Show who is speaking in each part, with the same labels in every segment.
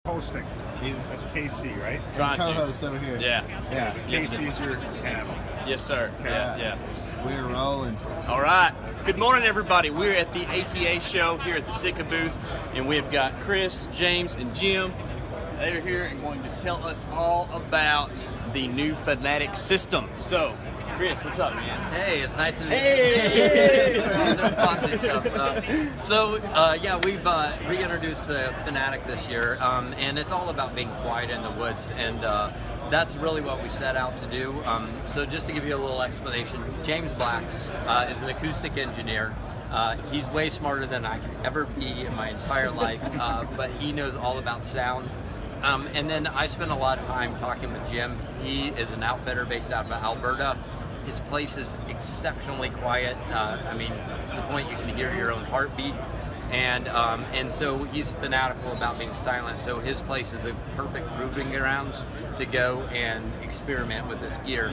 Speaker 1: hosting. That's KC, right?
Speaker 2: Trying to.
Speaker 3: Co-host over here.
Speaker 2: Yeah.
Speaker 3: Yeah.
Speaker 1: KC's your handle.
Speaker 2: Yes, sir.
Speaker 1: Okay.
Speaker 2: Yeah.
Speaker 3: We're rolling.
Speaker 2: All right. Good morning, everybody. We're at the ATA show here at the Sitka booth, and we've got Chris, James, and Jim. They're here and going to tell us all about the new Fanatic system. So, Chris, what's up, man?
Speaker 4: Hey, it's nice to meet you.
Speaker 2: Hey!
Speaker 4: No fancy stuff. Yeah, we've reintroduced the Fanatic this year, and it's all about being quiet in the woods, and that's really what we set out to do. So just to give you a little explanation, James Black is an acoustic engineer. He's way smarter than I could ever be in my entire life, but he knows all about sound. And then I spent a lot of time talking with Jim. He is an outfitter based out of Alberta. His place is exceptionally quiet. I mean, to the point you can hear your own heartbeat. And so he's fanatical about being silent. So his place is a perfect proving grounds to go and experiment with this gear.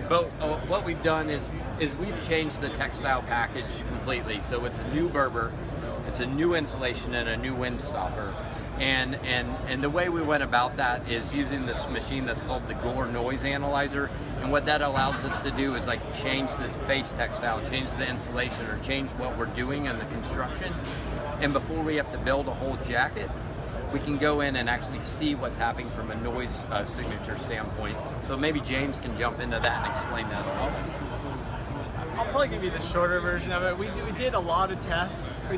Speaker 4: But what we've done is we've changed the textile package completely. So it's a new Berber, it's a new insulation, and a new wind stopper. And the way we went about that is using this machine that's called the Gore Noise Analyzer. And what that allows us to do is like change the face textile, change the insulation, or change what we're doing in the construction. And before we have to build a whole jacket, we can go in and actually see what's happening from a noise signature standpoint. So maybe James can jump into that and explain that all.
Speaker 5: I'll probably give you the shorter version of it. We did a lot of tests. We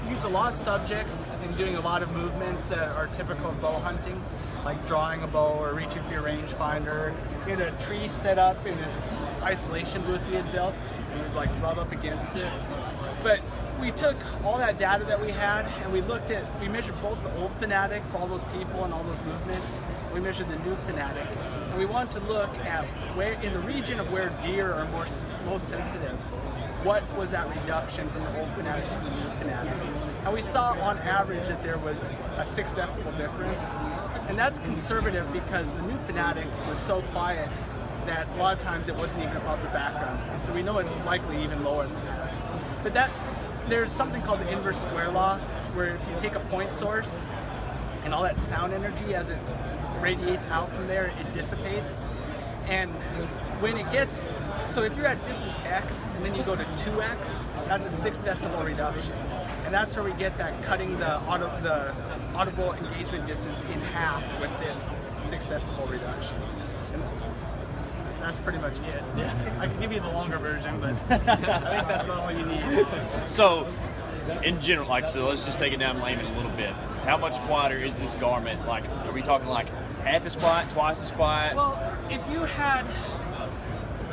Speaker 5: used a lot of subjects and doing a lot of movements that are typical of bow hunting, like drawing a bow or reaching for your rangefinder. We had a tree set up in this isolation booth we had built, and we'd like rub up against it. But we took all that data that we had and we measured both the old Fanatic for all those people and all those movements. We measured the new Fanatic. And we wanted to look at where, in the region of where deer are most sensitive, what was that reduction from the old Fanatic to the new Fanatic. And we saw on average that there was a 6 decibel difference. And that's conservative because the new Fanatic was so quiet that a lot of times it wasn't even above the background. And so we know it's likely even lower than that. But there's something called the inverse square law, where if you take a point source and all that sound energy as it radiates out from there, it dissipates. And when it gets, so if you're at distance X and then you go to 2X, that's a 6 decibel reduction. And that's where we get that cutting the audible engagement distance in half with this 6 decibel reduction. And that's pretty much it. Yeah. I can give you the longer version, but I think that's about all you need.
Speaker 2: So, in general, so let's just take it down layman a little bit. How much quieter is this garment? Like, are we talking like half as quiet, twice as quiet?
Speaker 5: Well, if you had,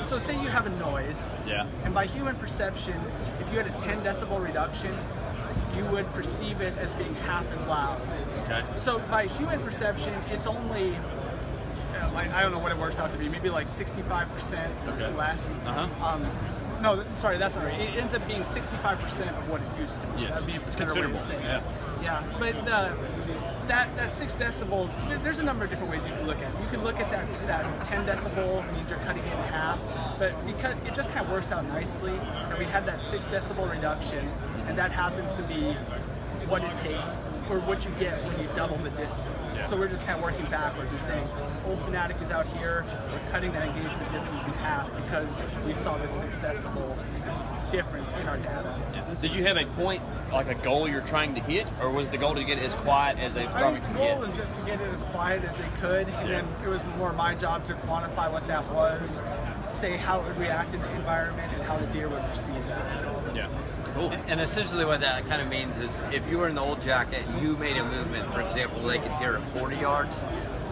Speaker 5: so say you have a noise,
Speaker 2: yeah,
Speaker 5: and by human perception, if you had a 10 decibel reduction, you would perceive it as being half as loud.
Speaker 2: Okay.
Speaker 5: So by human perception, it's only, I don't know what it works out to be, maybe like 65% less. No, sorry, that's not right. It ends up being 65% of what it used to be.
Speaker 2: Yes,
Speaker 5: that'd be
Speaker 2: it's
Speaker 5: a better way
Speaker 2: considerable.
Speaker 5: to say it.
Speaker 2: Yeah.
Speaker 5: Yeah, but that 6 decibels, there's a number of different ways you can look at it. You can look at that 10 decibel means you're cutting it in half, but because it just kind of works out nicely, and we had that 6 decibel reduction, and that happens to be what it takes, or what you get when you double the distance. Yeah. So we're just kind of working backwards and saying, old Fanatic is out here, we're cutting that engagement distance in half because we saw this 6 decibel difference in our data.
Speaker 2: Yeah. Did you have a point, like a goal you're trying to hit, or was the goal to get it as quiet as a garment can
Speaker 5: The goal
Speaker 2: get?
Speaker 5: was just to get it as quiet as they could, and then it was more my job to quantify what that was, say how it would react in the environment, and how the deer would perceive that.
Speaker 2: Yeah. Cool.
Speaker 4: And essentially what that kind of means is if you were in the old jacket and you made a movement, for example, they could hear it 40 yards.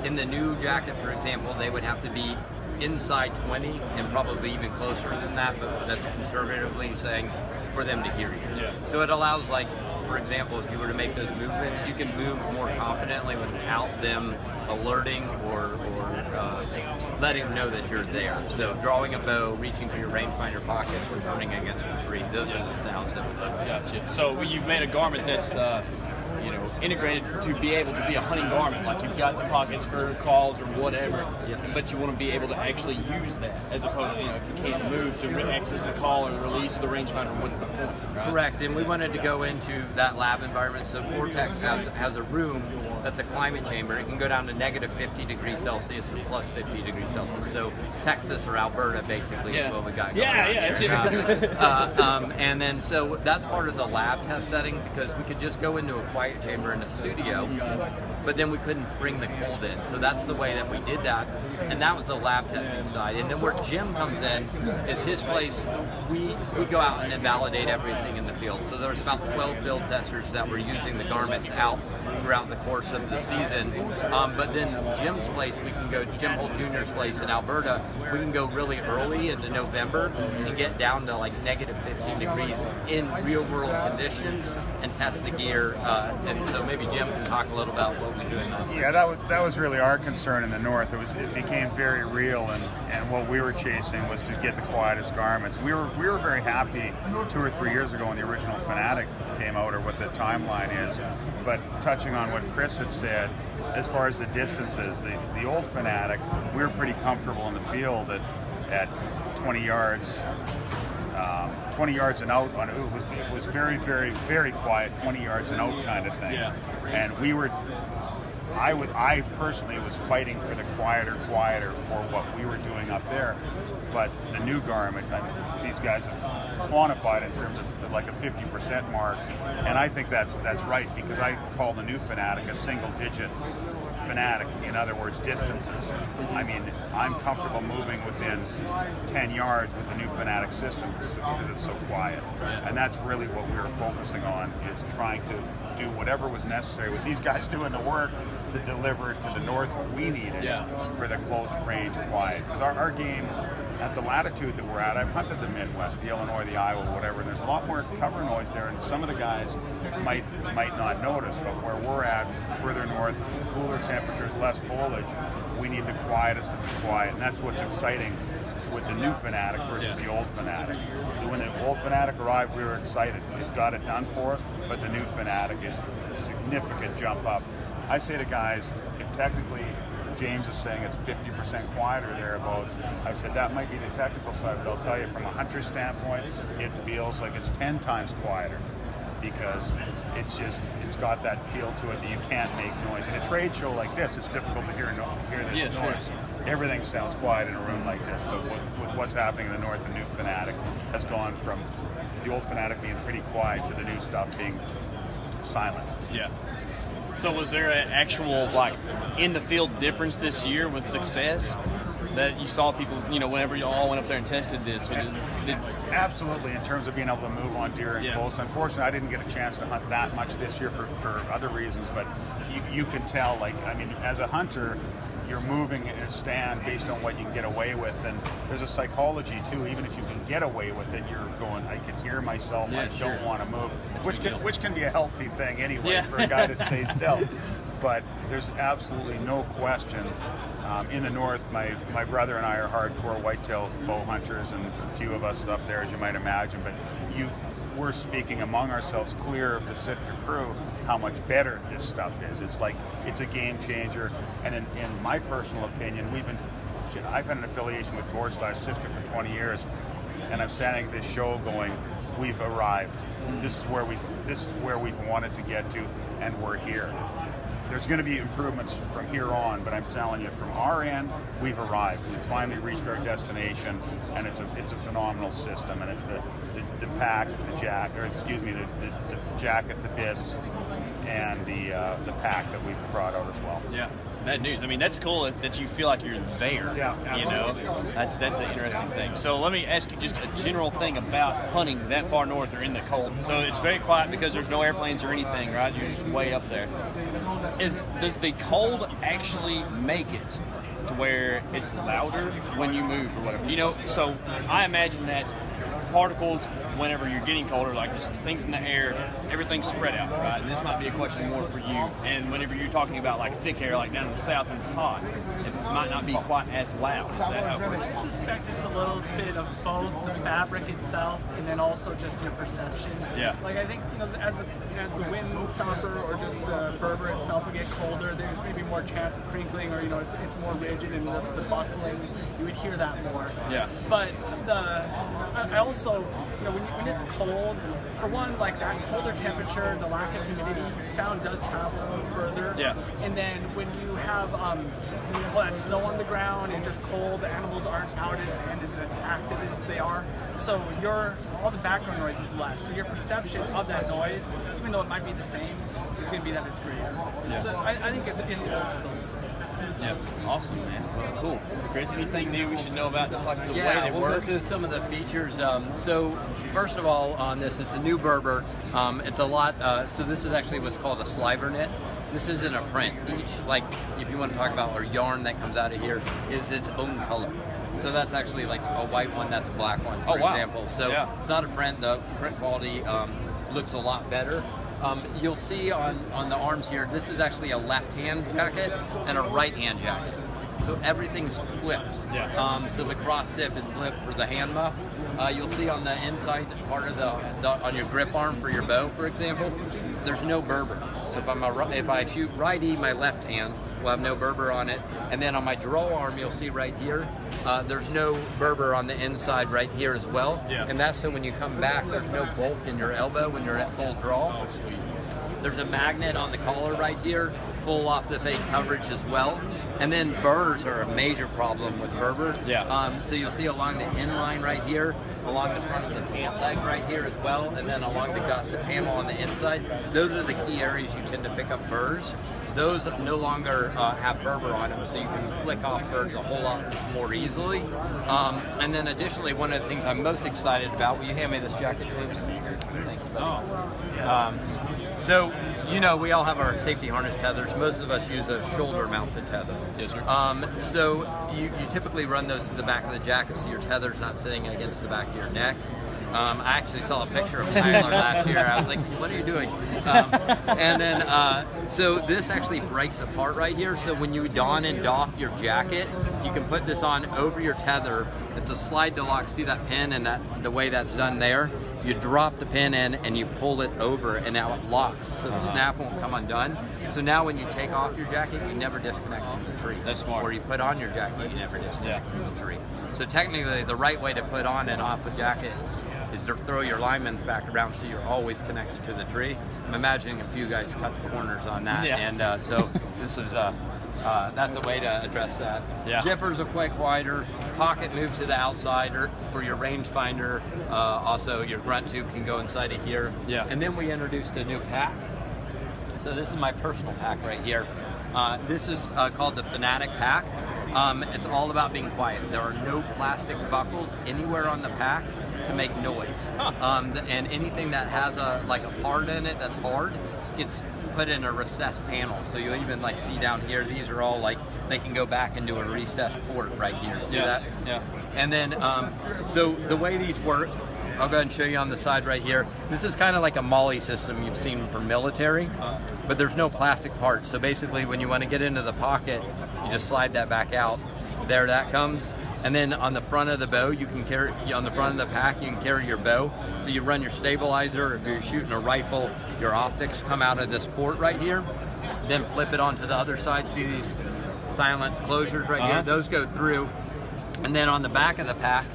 Speaker 4: In the new jacket, for example, they would have to be inside 20 and probably even closer than that, but that's conservatively saying for them to hear you.
Speaker 2: Yeah.
Speaker 4: So it allows, like, for example, if you were to make those movements, you can move more confidently without them alerting or letting them know that you're there. So drawing a bow, reaching for your rangefinder pocket, or running against a tree, those are the sounds that we look at.
Speaker 2: Gotcha. So you've made a garment that's integrated to be able to be a hunting garment. Like you've got the pockets for calls or whatever, but you want to be able to actually use that as opposed to, if you can't move to access the call or release the rangefinder, what's the point? Right?
Speaker 4: Correct, and we wanted to go into that lab environment. So Vortex has a room that's a climate chamber. It can go down to negative 50 degrees Celsius or plus 50 degrees Celsius. So Texas or Alberta basically is what we got going on here. And then so that's part of the lab test setting, because we could just go into a quiet chamber in a studio, but then we couldn't bring the cold in. So that's the way that we did that, and that was the lab testing side. And then where Jim comes in is his place. We go out and validate everything in the field. So there's about 12 field testers that were using the garments out throughout the course of the season. But then Jim's place, we can go, Jim Holt Jr.'s place in Alberta, we can go really early into November and get down to like negative 15 degrees in real world conditions and test the gear. And so maybe Jim can talk a little about what we're doing this.
Speaker 1: Yeah, that was really our concern in the north. It became very real, and what we were chasing was to get the quietest garments. We were very happy 2 or 3 years ago when the original Fanatic came out, or what the timeline is. But touching on what Chris had said, as far as the distances, the old Fanatic, we were pretty comfortable in the field at 20 yards. 20 yards and out, it was very, very, very quiet, 20 yards and out kind of thing. Yeah. And I personally was fighting for the quieter for what we were doing up there. But the new garment, these guys have quantified in terms of like a 50% mark, and I think that's right, because I call the new Fanatic a single-digit Fanatic. In other words, distances. I mean, I'm comfortable moving within 10 yards with the new Fanatic system because it's so quiet. And that's really what we were focusing on, is trying to do whatever was necessary with these guys doing the work to deliver to the north what we needed for the close range quiet. Because our game, at the latitude that we're at, I've hunted the Midwest, the Illinois, the Iowa, whatever, and there's a lot more cover noise there, and some of the guys might not notice, but where we're at, further north, cooler temperatures, less foliage, we need the quietest of the quiet, and that's what's exciting with the new Fanatic versus the old Fanatic. When the old Fanatic arrived, we were excited. It got it done for us, but the new Fanatic is a significant jump up. I say to guys, if technically James is saying it's 50% quieter thereabouts, I said that might be the technical side, but I'll tell you from a hunter's standpoint, it feels like it's 10 times quieter, because it's got that feel to it that you can't make noise. In a trade show like this, it's difficult to hear the noise. Sure. Everything sounds quiet in a room like this, but with what's happening in the north, the new Fanatic has gone from the old Fanatic being pretty quiet to the new stuff being silent.
Speaker 2: Yeah. So was there an actual, like, in the field difference this year with success that you saw people, whenever you all went up there and tested this?
Speaker 1: Absolutely, in terms of being able to move on deer and posts. Unfortunately, I didn't get a chance to hunt that much this year for other reasons, but you can tell, as a hunter, you're moving in a stand based on what you can get away with, and there's a psychology too. Even if you can get away with it, you're going, I can hear myself, I don't want to move, which can be a healthy thing anyway for a guy to stay still. But there's absolutely no question. In the north, my brother and I are hardcore whitetail bow hunters, and a few of us up there, as you might imagine, but we're speaking among ourselves, clear of the Sitka crew, how much better this stuff is. It's a game changer, and in my personal opinion, I've had an affiliation with Gore/Sitka for 20 years, and I'm standing at this show going, we've arrived. This is where we've wanted to get to, and we're here. There's going to be improvements from here on, but I'm telling you, from our end, we've arrived. We've finally reached our destination, and it's a phenomenal system. And it's the pack, the jacket, the bibs, and the pack that we've brought out as well.
Speaker 2: Yeah, that news. I mean, that's cool that you feel like you're there.
Speaker 1: Yeah, absolutely.
Speaker 2: That's an interesting thing. So let me ask you just a general thing about hunting that far north or in the cold. So it's very quiet because there's no airplanes or anything, right? You're just way up there. Does the cold actually make it to where it's louder when you move or whatever? So I imagine that particles, whenever you're getting colder, like just things in the air, everything's spread out, right? And this might be a question more for you. And whenever you're talking about like thick air, like down in the south when it's hot, it might not be quite as loud. Is that how it works?
Speaker 5: I suspect it's a little bit of both the fabric itself and then also just your perception.
Speaker 2: Yeah.
Speaker 5: Like I think as the wind stopper or just the Berber itself will get colder, there's maybe more chance of crinkling, or it's more rigid and the buckling. You would hear that more.
Speaker 2: Yeah.
Speaker 5: But I also also, when it's cold, for one, like that colder temperature, the lack of humidity, sound does travel further.
Speaker 2: Yeah.
Speaker 5: And then when you have that snow on the ground and just cold, the animals aren't out and as active as they are. So all the background noise is less. So your perception of that noise, even though it might be the same, is going to be that it's greater.
Speaker 2: Yeah.
Speaker 5: So I think it's both of those things.
Speaker 2: Yeah, awesome, man. Well, cool. Chris, anything new we should know about just like the way they
Speaker 4: we'll
Speaker 2: work?
Speaker 4: go through some of the features. So first of all, on this, it's a new Berber. It's a lot. So this is actually what's called a sliver knit. This isn't a print. Each, like, if you want to talk about our yarn that comes out of here, is its own color. So that's actually like a white one, that's a black one, for example. So it's not a print. The print quality looks a lot better. You'll see on the arms here, this is actually a left-hand jacket and a right-hand jacket. So everything's flipped. So the cross tip is flipped for the hand muff. You'll see on the inside part of on your grip arm for your bow, for example, there's no Berber. So if I shoot righty, my left hand will have no Berber on it. And then on my draw arm, you'll see right here, there's no Berber on the inside right here as well. And that's so when you come back, there's no bulk in your elbow when you're at full draw.
Speaker 2: Oh, sweet.
Speaker 4: There's a magnet on the collar right here, full off-the-fade coverage as well. And then burrs are a major problem with Berber. So you'll see along the inline right here, along the front of the pant leg right here as well, and then along the gusset panel on the inside. Those are the key areas you tend to pick up burrs. Those no longer have Berber on them, so you can flick off burrs a whole lot more easily. And then additionally, one of the things I'm most excited about, will you hand me this jacket, please? Thanks, buddy. So, we all have our safety harness tethers. Most of us use a shoulder-mounted tether.
Speaker 2: Yes, sir.
Speaker 4: So you typically run those to the back of the jacket so your tether's not sitting against the back of your neck. I actually saw a picture of Tyler last year. I was like, what are you doing? And then, so this actually breaks apart right here. So when you don and doff your jacket, you can put this on over your tether. It's a slide to lock. See that pin and the way that's done there? You drop the pin in and you pull it over, and now it locks, so the snap won't come undone. So now when you take off your jacket, you never disconnect from the tree.
Speaker 2: That's smart.
Speaker 4: Or you put on your jacket, you never disconnect from the tree. So technically, the right way to put on and off a jacket is to throw your linemen's back around so you're always connected to the tree. I'm imagining a few guys cut the corners on that, and so this is that's a way to address that. Zippers are quite quieter. Pocket moves to the outside for your rangefinder. Also, your grunt tube can go inside of here. And then we introduced a new pack. So this is my personal pack right here. This is called the Fanatic Pack. It's all about being quiet. There are no plastic buckles anywhere on the pack to make noise. And anything that has a part in it that's hard gets put in a recessed panel. So you'll even see down here, these are all they can go back into a recessed port right here. See that? And then, so the way these work, I'll go ahead and show you on the side right here. This is kind of like a MOLLE system you've seen for military, but there's no plastic parts. So basically when you want to get into the pocket, you just slide that back out. There that comes. And then on the front of the bow, you can carry, on the front of the pack, you can carry your bow. So you run your stabilizer. If you're shooting a rifle, your optics come out of this port right here. Then flip it onto the other side. See these silent closures right here? Those go through. And then on the back of the pack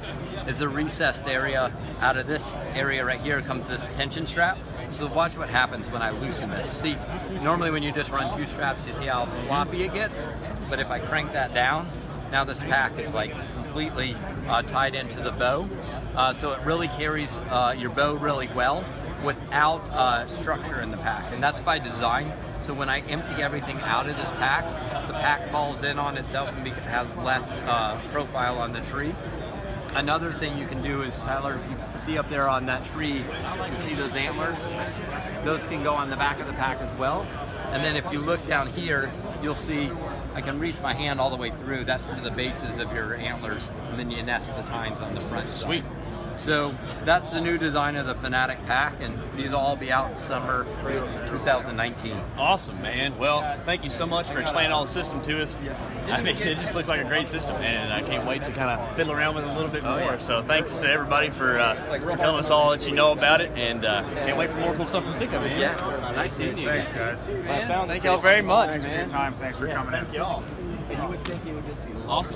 Speaker 4: is a recessed area. Out of this area right here comes this tension strap. So watch what happens when I loosen this. See, normally when you just run two straps, you see how sloppy it gets? But if I crank that down, now this pack is completely tied into the bow. So it really carries your bow really well without structure in the pack. And that's by design. So when I empty everything out of this pack, the pack falls in on itself and has less profile on the tree. Another thing you can do is, Tyler, if you see up there on that tree, you see those antlers? Those can go on the back of the pack as well. And then if you look down here, you'll see I can reach my hand all the way through. That's for the bases of your antlers. And then you nest the tines on the front.
Speaker 2: Sweet.
Speaker 4: So that's the new design of the Fanatic Pack, and these will all be out summer 2019.
Speaker 2: Awesome, man. Well, thank you so much for explaining all the system to us. I mean, it just looks like a great system, and I can't wait to kind of fiddle around with it a little bit more. So thanks to everybody for telling us all that you know about it, and can't wait for more cool stuff from Sitka, man.
Speaker 4: Yeah, nice seeing you.
Speaker 1: Thanks, guys.
Speaker 2: Thank y'all very much,
Speaker 1: Thanks for your time. Thanks for coming in.
Speaker 2: Thank y'all.
Speaker 4: And you would think it would just be
Speaker 2: Awesome.